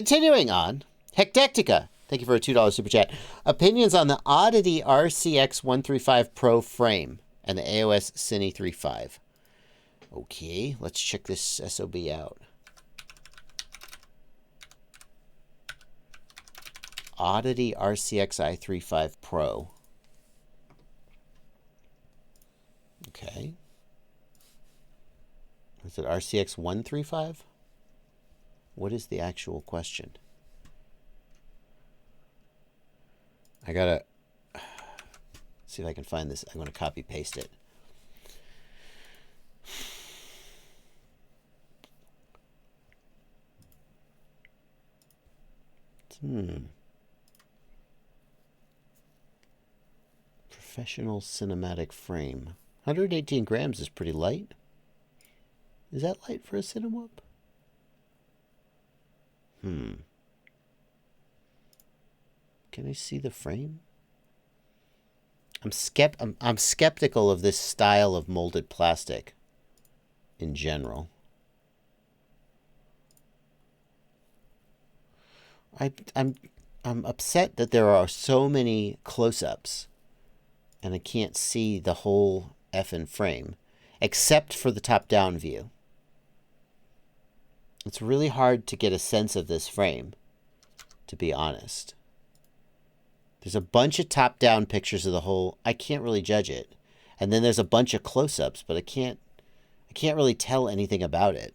Continuing on, Hectectica, thank you for a $2 super chat. Opinions on the OddityRCXI35 Pro frame and the AOS Cine35. Okay, let's check this SOB out. OddityRCXI35 Pro. Okay. Is it RCX135? What is the actual question? I gotta see if I can find this. I'm gonna copy paste it. Professional cinematic frame. 118 grams is pretty light. Is that light for a Cinewhoop? Can I see the frame? I'm skeptical of this style of molded plastic in general. I'm upset that there are so many close-ups and I can't see the whole effing frame except for the top-down view. It's really hard to get a sense of this frame, to be honest. There's a bunch of top-down pictures of the whole. I can't really judge it. And then there's a bunch of close-ups, but I can't really tell anything about it.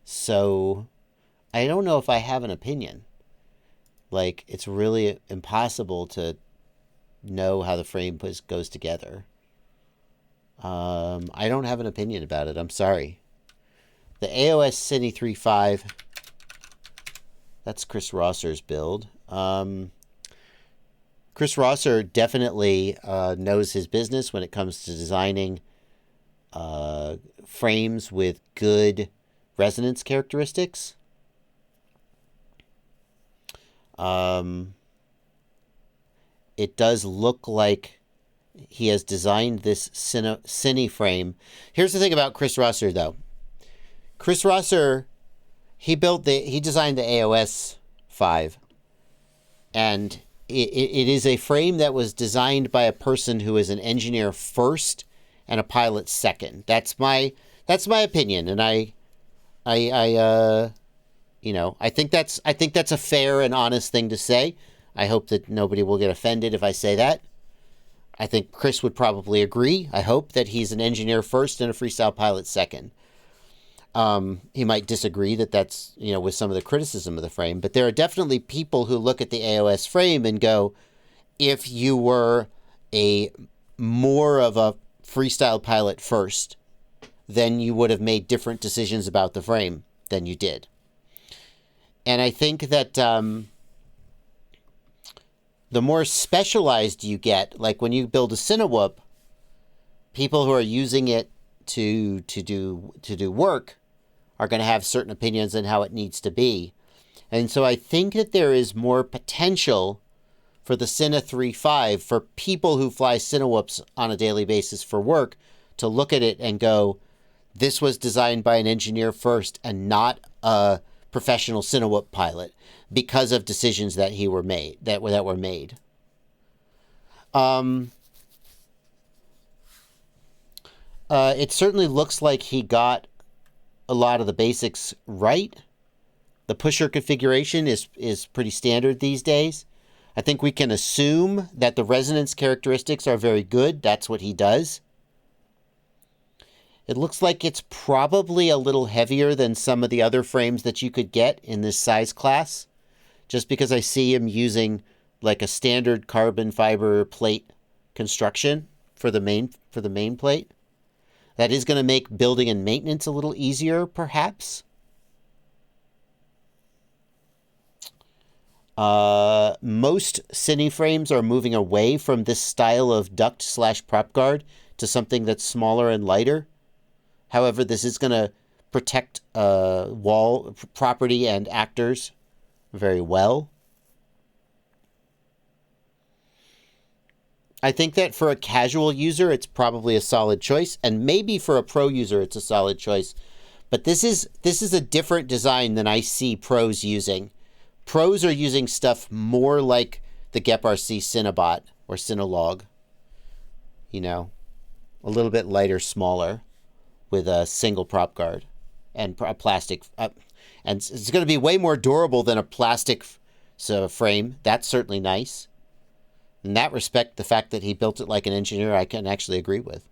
So I don't know if I have an opinion. Like, it's really impossible to know how the frame goes together. I don't have an opinion about it. I'm sorry. The AOS Cine35, that's Chris Rosser's build. Chris Rosser definitely knows his business when it comes to designing frames with good resonance characteristics. It does look like he has designed this Cine frame. Here's the thing about Chris Rosser, though. Chris Rosser, he designed the AOS 5, and it is a frame that was designed by a person who is an engineer first and a pilot second. That's my opinion, and I think that's a fair and honest thing to say. I hope that nobody will get offended if I say that. I think Chris would probably agree. I hope that he's an engineer first and a freestyle pilot second. He might disagree that that's, with some of the criticism of the frame, but there are definitely people who look at the AOS frame and go, if you were more of a freestyle pilot first, then you would have made different decisions about the frame than you did. And I think that the more specialized you get, like when you build a Cinewhoop, people who are using it to do work are going to have certain opinions on how it needs to be. And so I think that there is more potential for the Cine35 for people who fly Cinewhoops on a daily basis for work to look at it and go, this was designed by an engineer first and not a professional Cinewhoop pilot, because of decisions that were made. It certainly looks like he got a lot of the basics right. The pusher configuration is pretty standard these days. I think we can assume that the resonance characteristics are very good. That's what he does. It looks like it's probably a little heavier than some of the other frames that you could get in this size class, just because I see him using like a standard carbon fiber plate construction for the main plate. That is going to make building and maintenance a little easier, perhaps. Most Cine frames are moving away from this style of duct/prop guard to something that's smaller and lighter. However, this is going to protect wall property and actors very well. I think that for a casual user, it's probably a solid choice, and maybe for a pro user, it's a solid choice. But this is a different design than I see pros using. Pros are using stuff more like the GepRC Cinebot or Cinolog. You know, a little bit lighter, smaller, with a single prop guard and a plastic. And it's going to be way more durable than a plastic frame. That's certainly nice. In that respect, the fact that he built it like an engineer, I can actually agree with.